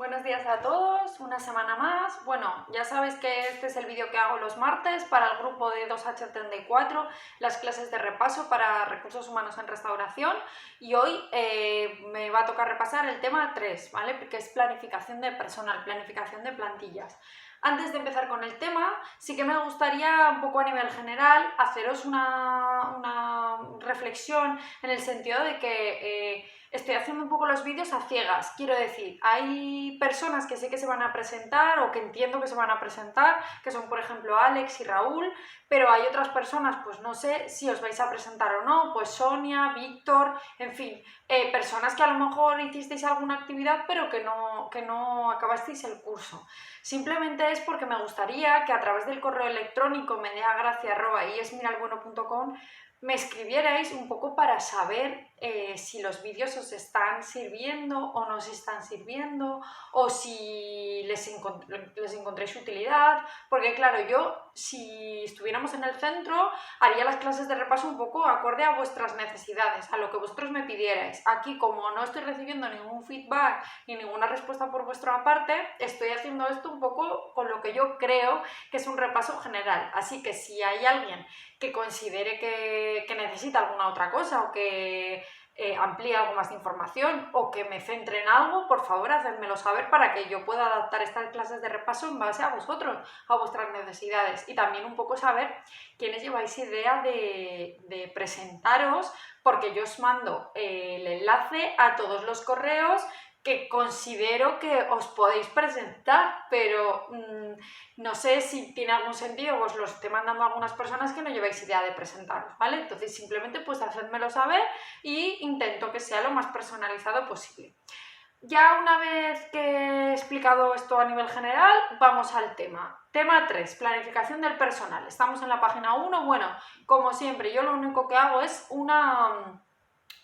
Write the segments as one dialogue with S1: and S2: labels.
S1: Buenos días a todos, una semana más. Bueno, ya sabéis que este es el vídeo que hago los martes para el grupo de 2H34, las clases de repaso para recursos humanos en restauración, y hoy me va a tocar repasar el tema 3, ¿vale? Que es planificación de personal, planificación de plantillas. Antes de empezar con el tema, sí que me gustaría un poco a nivel general haceros una reflexión en el sentido de que estoy haciendo un poco los vídeos a ciegas. Quiero decir, hay personas que sé que se van a presentar o que entiendo que se van a presentar, que son por ejemplo Alex y Raúl, pero hay otras personas, pues no sé si os vais a presentar o no, pues Sonia, Víctor, en fin, personas que a lo mejor hicisteis alguna actividad pero que no acabasteis el curso. Simplemente es porque me gustaría que a través del correo electrónico medeagracia@iesmiralbueno.com me escribierais un poco para saber si los vídeos os están sirviendo o no os están sirviendo, o si les encontréis utilidad, porque claro, yo si estuviéramos en el centro haría las clases de repaso un poco acorde a vuestras necesidades, a lo que vosotros me pidierais. Aquí, como no estoy recibiendo ningún feedback ni ninguna respuesta por vuestra parte, estoy haciendo esto un poco con lo que yo creo que es un repaso general. Así que si hay alguien que considere que necesita alguna otra cosa o que amplíe algo más de información o que me centre en algo, por favor hacedmelo saber para que yo pueda adaptar estas clases de repaso en base a vosotros, a vuestras necesidades, y también un poco saber quiénes lleváis idea de presentaros, porque yo os mando el enlace a todos los correos que considero que os podéis presentar, pero no sé si tiene algún sentido, os lo esté mandando a algunas personas que no lleváis idea de presentaros, ¿vale? Entonces simplemente pues hacedmelo saber y intento que sea lo más personalizado posible. Ya una vez que he explicado esto a nivel general, vamos al tema. Tema 3, planificación del personal. Estamos en la página 1. Bueno, como siempre, yo lo único que hago es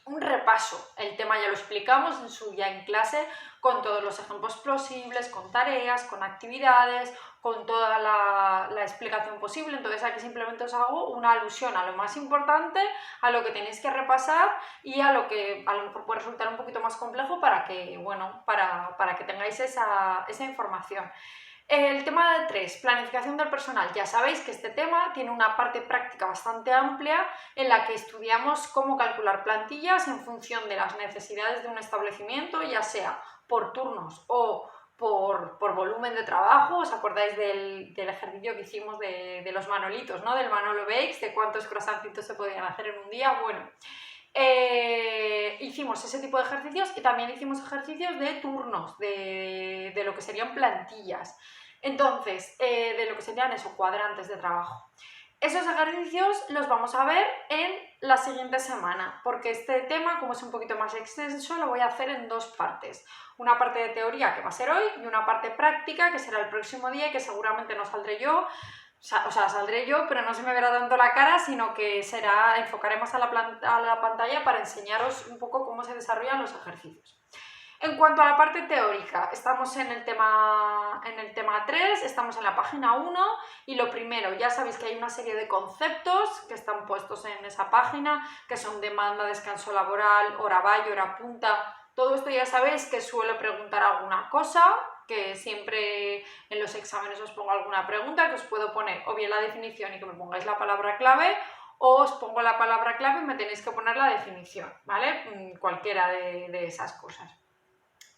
S1: un repaso. El tema ya lo explicamos en su día en clase, con todos los ejemplos posibles, con tareas, con actividades, con toda la explicación posible. Entonces aquí simplemente os hago una alusión a lo más importante, a lo que tenéis que repasar y a lo que a lo mejor puede resultar un poquito más complejo para que, bueno, para que tengáis esa información. El tema de 3, planificación del personal. Ya sabéis que este tema tiene una parte práctica bastante amplia en la que estudiamos cómo calcular plantillas en función de las necesidades de un establecimiento, ya sea por turnos o por volumen de trabajo. ¿Os acordáis del ejercicio que hicimos de los manolitos, ¿no? Del Manolo Bakes, de cuántos croissantitos se podían hacer en un día? Bueno, hicimos ese tipo de ejercicios y también hicimos ejercicios de turnos, de lo que serían plantillas. Entonces, de lo que serían esos cuadrantes de trabajo. Esos ejercicios los vamos a ver en la siguiente semana, porque este tema, como es un poquito más extenso, lo voy a hacer en dos partes. Una parte de teoría, que va a ser hoy, y una parte práctica, que será el próximo día y que seguramente no saldré yo. O sea, saldré yo, pero no se me verá tanto la cara, sino que enfocaré más a la pantalla para enseñaros un poco cómo se desarrollan los ejercicios. En cuanto a la parte teórica, estamos en el tema 3, estamos en la página 1, y lo primero, ya sabéis que hay una serie de conceptos que están puestos en esa página, que son demanda, descanso laboral, hora valle, hora punta. Todo esto ya sabéis que suelo preguntar alguna cosa, que siempre en los exámenes os pongo alguna pregunta, que os puedo poner o bien la definición y que me pongáis la palabra clave, o os pongo la palabra clave y me tenéis que poner la definición, ¿vale? Cualquiera de esas cosas.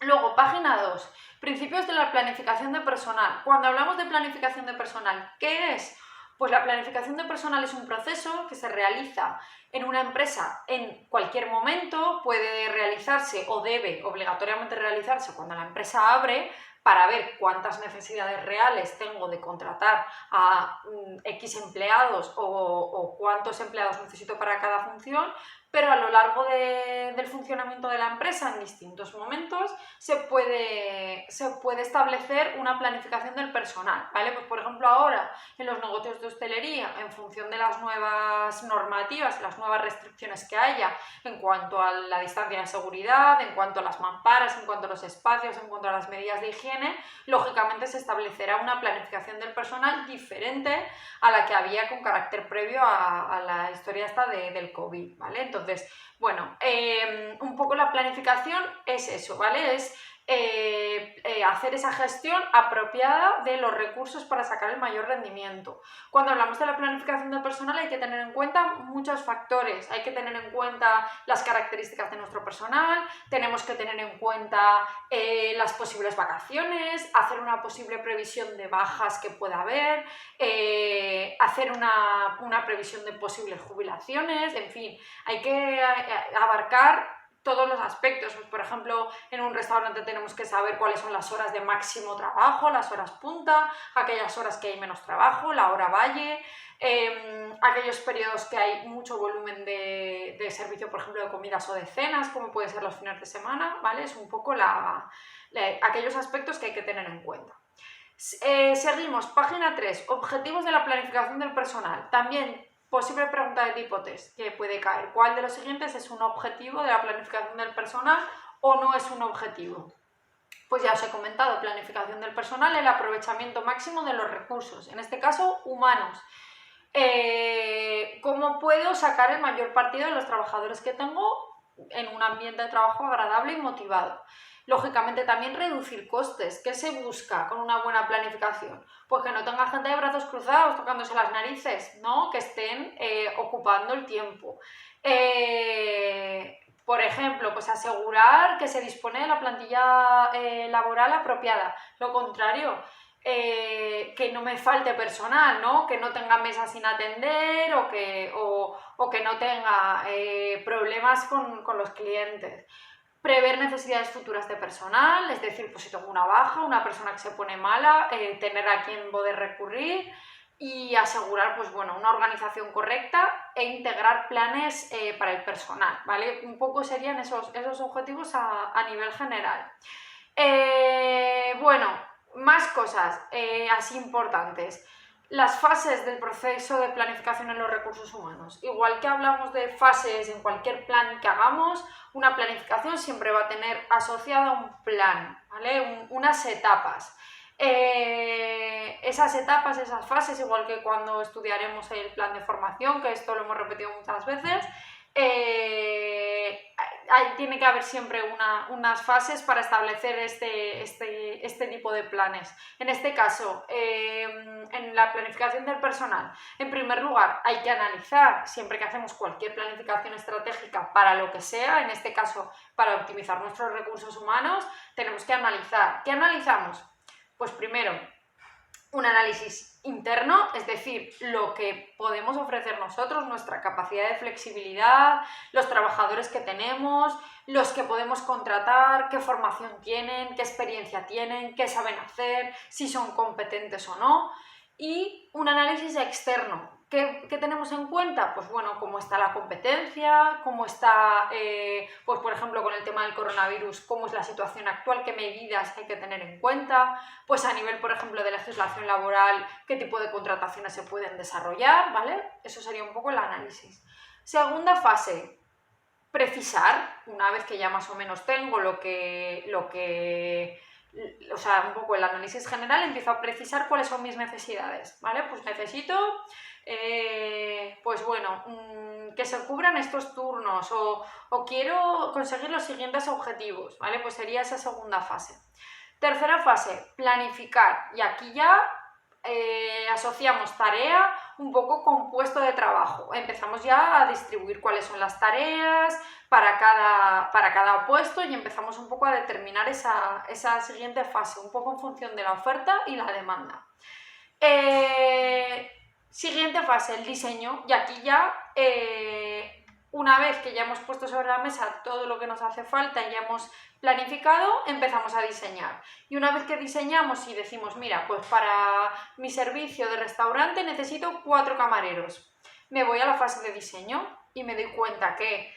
S1: Luego, página 2, principios de la planificación de personal. Cuando hablamos de planificación de personal, ¿qué es? Pues la planificación de personal es un proceso que se realiza en una empresa en cualquier momento, puede realizarse o debe obligatoriamente realizarse cuando la empresa abre, para ver cuántas necesidades reales tengo de contratar a X empleados o cuántos empleados necesito para cada función, pero a lo largo del funcionamiento de la empresa en distintos momentos se puede establecer una planificación del personal, ¿vale? Pues por ejemplo ahora en los negocios de hostelería, en función de las nuevas normativas, las nuevas restricciones que haya en cuanto a la distancia de seguridad, en cuanto a las mamparas, en cuanto a los espacios, en cuanto a las medidas de higiene, lógicamente se establecerá una planificación del personal diferente a la que había con carácter previo a la historia esta del COVID, ¿vale? Entonces, bueno, un poco la planificación es eso, ¿vale? Es hacer esa gestión apropiada de los recursos para sacar el mayor rendimiento. Cuando hablamos de la planificación del personal hay que tener en cuenta muchos factores, hay que tener en cuenta las características de nuestro personal, tenemos que tener en cuenta las posibles vacaciones, hacer una posible previsión de bajas que pueda haber, hacer una previsión de posibles jubilaciones, en fin, hay que abarcar todos los aspectos. Pues, por ejemplo, en un restaurante tenemos que saber cuáles son las horas de máximo trabajo, las horas punta, aquellas horas que hay menos trabajo, la hora valle, aquellos periodos que hay mucho volumen de servicio, por ejemplo, de comidas o de cenas, como puede ser los fines de semana, ¿vale? Es un poco aquellos aspectos que hay que tener en cuenta. Seguimos, página 3, objetivos de la planificación del personal. También posible pregunta de tipo test que puede caer. ¿Cuál de los siguientes es un objetivo de la planificación del personal o no es un objetivo? Pues ya os he comentado, planificación del personal, el aprovechamiento máximo de los recursos, en este caso humanos. ¿Cómo puedo sacar el mayor partido de los trabajadores que tengo en un ambiente de trabajo agradable y motivado? Lógicamente también reducir costes. ¿Qué se busca con una buena planificación? Pues que no tenga gente de brazos cruzados tocándose las narices, ¿no? Que estén ocupando el tiempo. Por ejemplo, pues asegurar que se dispone de la plantilla laboral apropiada. Lo contrario, que no me falte personal, ¿no? Que no tenga mesas sin atender o que no tenga problemas con los clientes. Prever necesidades futuras de personal, es decir, pues si tengo una baja, una persona que se pone mala, tener a quien poder recurrir y asegurar, pues bueno, una organización correcta e integrar planes para el personal, ¿vale? Un poco serían esos objetivos a nivel general. Bueno, más cosas así importantes. Las fases del proceso de planificación en los recursos humanos. Igual que hablamos de fases en cualquier plan que hagamos, una planificación siempre va a tener asociada un plan, ¿vale? Unas etapas. Esas etapas, esas fases, igual que cuando estudiaremos el plan de formación, que esto lo hemos repetido muchas veces, tiene que haber siempre unas fases para establecer este tipo de planes. En este caso, en la planificación del personal, en primer lugar, hay que analizar, siempre que hacemos cualquier planificación estratégica para lo que sea, en este caso, para optimizar nuestros recursos humanos, tenemos que analizar. ¿Qué analizamos? Pues primero, un análisis interno, es decir, lo que podemos ofrecer nosotros, nuestra capacidad de flexibilidad, los trabajadores que tenemos, los que podemos contratar, qué formación tienen, qué experiencia tienen, qué saben hacer, si son competentes o no. Y un análisis externo. ¿Qué tenemos en cuenta? Pues bueno, cómo está la competencia, cómo está, pues por ejemplo, con el tema del coronavirus, cómo es la situación actual, qué medidas hay que tener en cuenta, pues a nivel, por ejemplo, de legislación laboral, qué tipo de contrataciones se pueden desarrollar, ¿vale? Eso sería un poco el análisis. Segunda fase, precisar, una vez que ya más o menos tengo o sea, un poco el análisis general, empiezo a precisar cuáles son mis necesidades, ¿vale? Pues necesito, pues bueno, que se cubran estos turnos o quiero conseguir los siguientes objetivos, ¿vale? Pues sería esa segunda fase. Tercera fase, planificar, y aquí ya asociamos tarea un poco con puesto de trabajo. Empezamos ya a distribuir cuáles son las tareas para cada puesto y empezamos un poco a determinar esa siguiente fase, un poco en función de la oferta y la demanda. Siguiente fase, el diseño, y aquí ya una vez que ya hemos puesto sobre la mesa todo lo que nos hace falta y ya hemos planificado, empezamos a diseñar. Y una vez que diseñamos y decimos, mira, pues para mi servicio de restaurante necesito 4 camareros. Me voy a la fase de diseño y me doy cuenta que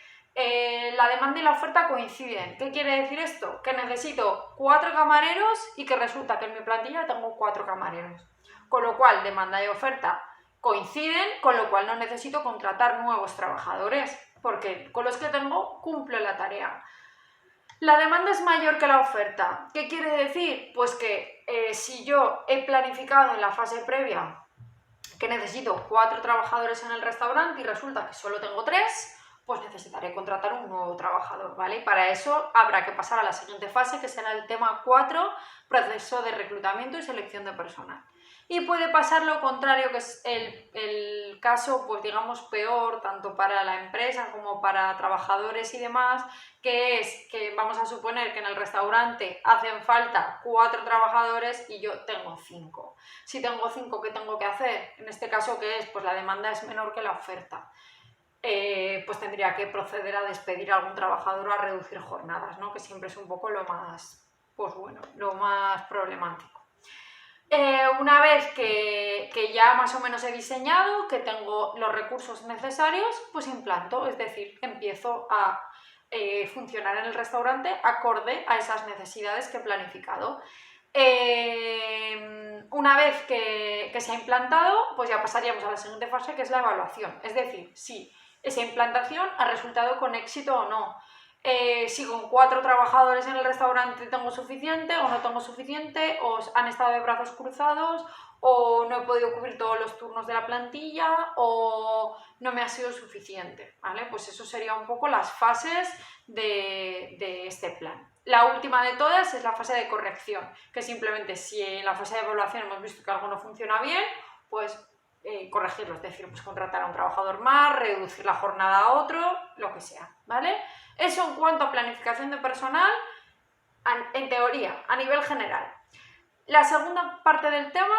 S1: la demanda y la oferta coinciden. ¿Qué quiere decir esto? Que necesito 4 camareros y que resulta que en mi plantilla tengo 4 camareros. Con lo cual, demanda y oferta coinciden, con lo cual no necesito contratar nuevos trabajadores, porque con los que tengo cumplo la tarea. La demanda es mayor que la oferta. ¿Qué quiere decir? Pues que si yo he planificado en la fase previa que necesito 4 trabajadores en el restaurante y resulta que solo tengo 3, pues necesitaré contratar un nuevo trabajador, ¿vale? Y para eso habrá que pasar a la siguiente fase, que será el tema 4, proceso de reclutamiento y selección de personal. Y puede pasar lo contrario, que es el caso, pues digamos, peor, tanto para la empresa como para trabajadores y demás, que es que vamos a suponer que en el restaurante hacen falta 4 trabajadores y yo tengo 5. Si tengo 5, ¿qué tengo que hacer? En este caso, ¿qué es? Pues la demanda es menor que la oferta. Pues tendría que proceder a despedir a algún trabajador o a reducir jornadas, ¿no? Que siempre es un poco lo más, pues bueno, lo más problemático. Una vez que ya más o menos he diseñado, que tengo los recursos necesarios, pues implanto, es decir, empiezo a funcionar en el restaurante acorde a esas necesidades que he planificado. Una vez que se ha implantado, pues ya pasaríamos a la siguiente fase, que es la evaluación, es decir, si esa implantación ha resultado con éxito o no. Si con 4 trabajadores en el restaurante tengo suficiente o no tengo suficiente, o han estado de brazos cruzados, o no he podido cubrir todos los turnos de la plantilla, o no me ha sido suficiente, ¿vale? Pues eso sería un poco las fases de este plan. La última de todas es la fase de corrección, que simplemente si en la fase de evaluación hemos visto que algo no funciona bien, pues corregirlo, es decir, pues contratar a un trabajador más, reducir la jornada a otro, lo que sea, ¿vale? Eso en cuanto a planificación de personal, en teoría, a nivel general. La segunda parte del tema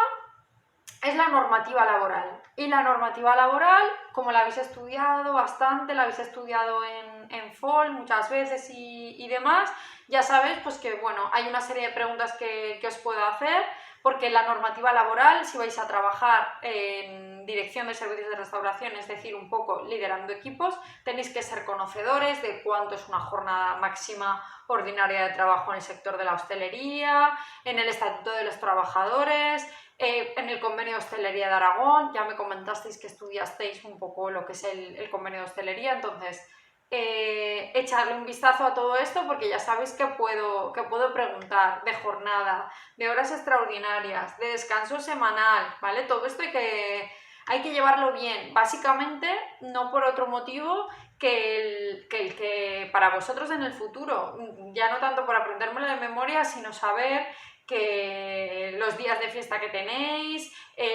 S1: es la normativa laboral. Y la normativa laboral, como la habéis estudiado bastante, la habéis estudiado en FOL muchas veces y demás, ya sabéis pues que bueno, hay una serie de preguntas que os puedo hacer, porque la normativa laboral, si vais a trabajar en dirección de servicios de restauración, es decir, un poco liderando equipos, tenéis que ser conocedores de cuánto es una jornada máxima ordinaria de trabajo en el sector de la hostelería, en el Estatuto de los Trabajadores, en el convenio de hostelería de Aragón. Ya me comentasteis que estudiasteis un poco lo que es el convenio de hostelería, entonces echarle un vistazo a todo esto, porque ya sabéis que puedo preguntar de jornada, de horas extraordinarias, de descanso semanal, ¿vale? Todo esto hay que llevarlo bien, básicamente no por otro motivo que el que para vosotros en el futuro, ya no tanto por aprendérmelo de memoria, sino saber que los días de fiesta que tenéis,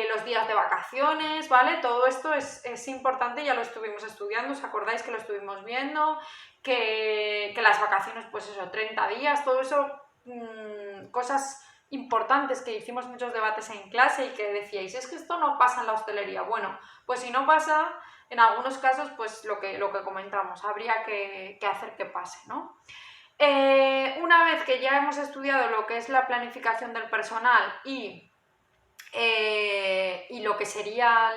S1: los días de vacaciones, ¿vale? Todo esto es importante, ya lo estuvimos estudiando, ¿os acordáis que lo estuvimos viendo? Que las vacaciones, pues eso, 30 días, todo eso, cosas importantes que hicimos muchos debates en clase y que decíais, es que esto no pasa en la hostelería. Bueno, pues si no pasa, en algunos casos, pues lo que comentamos, habría que hacer que pase, ¿no? Una vez que ya hemos estudiado lo que es la planificación del personal y lo que sería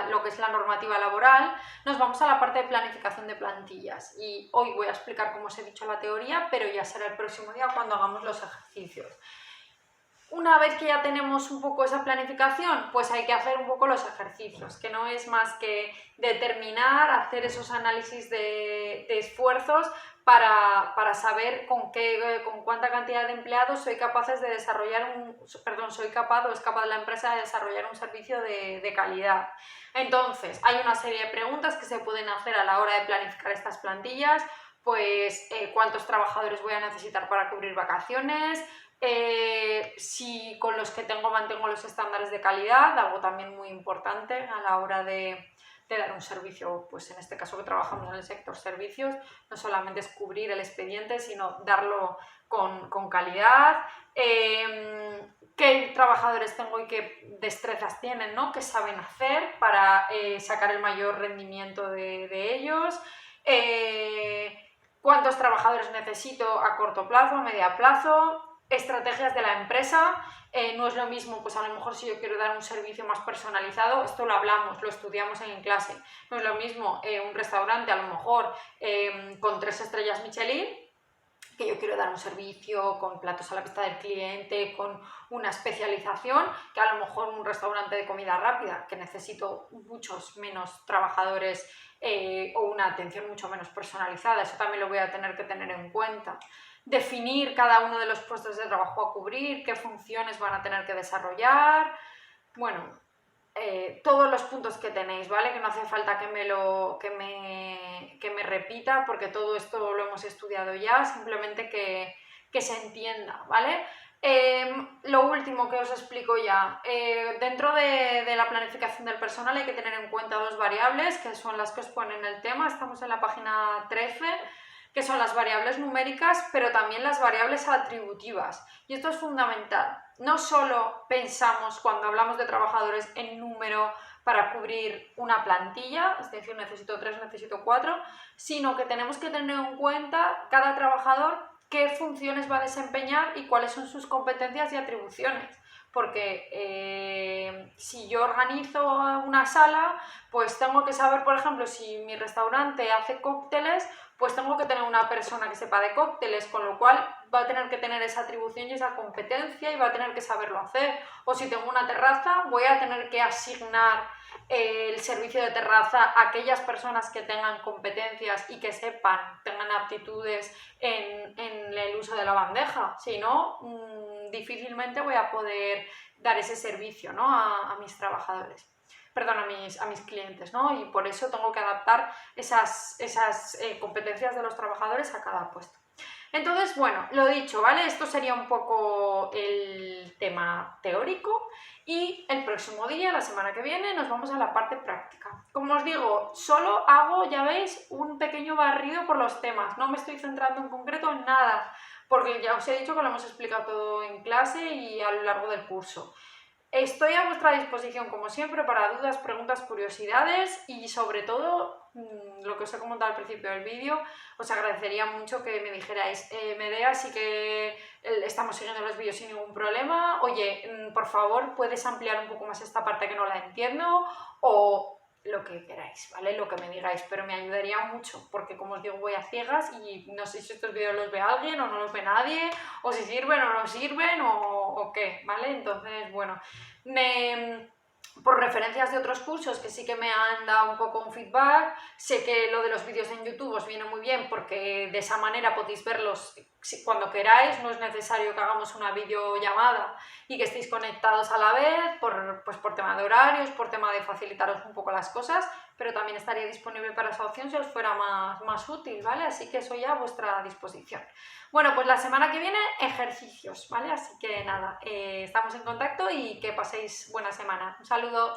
S1: lo que es la normativa laboral, nos vamos a la parte de planificación de plantillas. Y hoy voy a explicar cómo os he dicho la teoría, pero ya será el próximo día cuando hagamos los ejercicios. Una vez que ya tenemos un poco esa planificación, pues hay que hacer un poco los ejercicios, que no es más que determinar, hacer esos análisis de esfuerzos para saber con cuánta cantidad de empleados soy capaz de desarrollar soy capaz o es capaz la empresa de desarrollar un servicio de calidad. Entonces, hay una serie de preguntas que se pueden hacer a la hora de planificar estas plantillas, pues cuántos trabajadores voy a necesitar para cubrir vacaciones, si con los que tengo mantengo los estándares de calidad, algo también muy importante a la hora de dar un servicio, pues en este caso que trabajamos en el sector servicios, no solamente es cubrir el expediente, sino darlo con calidad, qué trabajadores tengo y qué destrezas tienen, ¿no? Qué saben hacer para sacar el mayor rendimiento de ellos, cuántos trabajadores necesito a corto plazo, a medio plazo, estrategias de la empresa. No es lo mismo, pues a lo mejor si yo quiero dar un servicio más personalizado, esto lo hablamos, lo estudiamos en clase, no es lo mismo un restaurante a lo mejor con 3 estrellas Michelin, que yo quiero dar un servicio con platos a la vista del cliente, con una especialización, que a lo mejor un restaurante de comida rápida, que necesito muchos menos trabajadores o una atención mucho menos personalizada. Eso también lo voy a tener que tener en cuenta. Definir cada uno de los puestos de trabajo a cubrir, qué funciones van a tener que desarrollar. Bueno, todos los puntos que tenéis, ¿vale? Que no hace falta que me repita, porque todo esto lo hemos estudiado ya, simplemente que se entienda, ¿vale? Lo último que os explico ya, dentro de la planificación del personal hay que tener en cuenta dos variables, que son las que os ponen el tema, estamos en la página 13, que son las variables numéricas, pero también las variables atributivas. Y esto es fundamental. No solo pensamos cuando hablamos de trabajadores en número para cubrir una plantilla, es decir, necesito 3, necesito 4, sino que tenemos que tener en cuenta cada trabajador qué funciones va a desempeñar y cuáles son sus competencias y atribuciones. Porque si yo organizo una sala, pues tengo que saber, por ejemplo, si mi restaurante hace cócteles, pues tengo que tener una persona que sepa de cócteles, con lo cual va a tener que tener esa atribución y esa competencia y va a tener que saberlo hacer. O si tengo una terraza, voy a tener que asignar el servicio de terraza a aquellas personas que tengan competencias y que sepan, tengan aptitudes en el uso de la bandeja. Si no, difícilmente voy a poder dar ese servicio, ¿no? a mis trabajadores. Perdón, a mis clientes, ¿no? Y por eso tengo que adaptar esas competencias de los trabajadores a cada puesto. Entonces, bueno, lo dicho, ¿vale? Esto sería un poco el tema teórico y el próximo día, la semana que viene, nos vamos a la parte práctica. Como os digo, solo hago, ya veis, un pequeño barrido por los temas, no me estoy centrando en concreto en nada, porque ya os he dicho que lo hemos explicado todo en clase y a lo largo del curso. Estoy a vuestra disposición, como siempre, para dudas, preguntas, curiosidades y, sobre todo, lo que os he comentado al principio del vídeo, os agradecería mucho que me dijerais, Medea, sí que estamos siguiendo los vídeos sin ningún problema, oye, por favor, ¿puedes ampliar un poco más esta parte que no la entiendo? O lo que queráis, ¿vale? Lo que me digáis, pero me ayudaría mucho, porque como os digo, voy a ciegas y no sé si estos vídeos los ve alguien o no los ve nadie, o si sirven o no sirven o qué, ¿vale? Entonces, bueno, por referencias de otros cursos que sí que me han dado un poco un feedback, sé que lo de los vídeos en YouTube os viene muy bien porque de esa manera podéis verlos cuando queráis, no es necesario que hagamos una videollamada y que estéis conectados a la vez, por tema de horarios, por tema de facilitaros un poco las cosas, pero también estaría disponible para esa opción si os fuera más útil, ¿vale? Así que eso ya a vuestra disposición. Bueno, pues la semana que viene ejercicios, ¿vale? Así que nada, estamos en contacto y que paséis buena semana. Un saludo.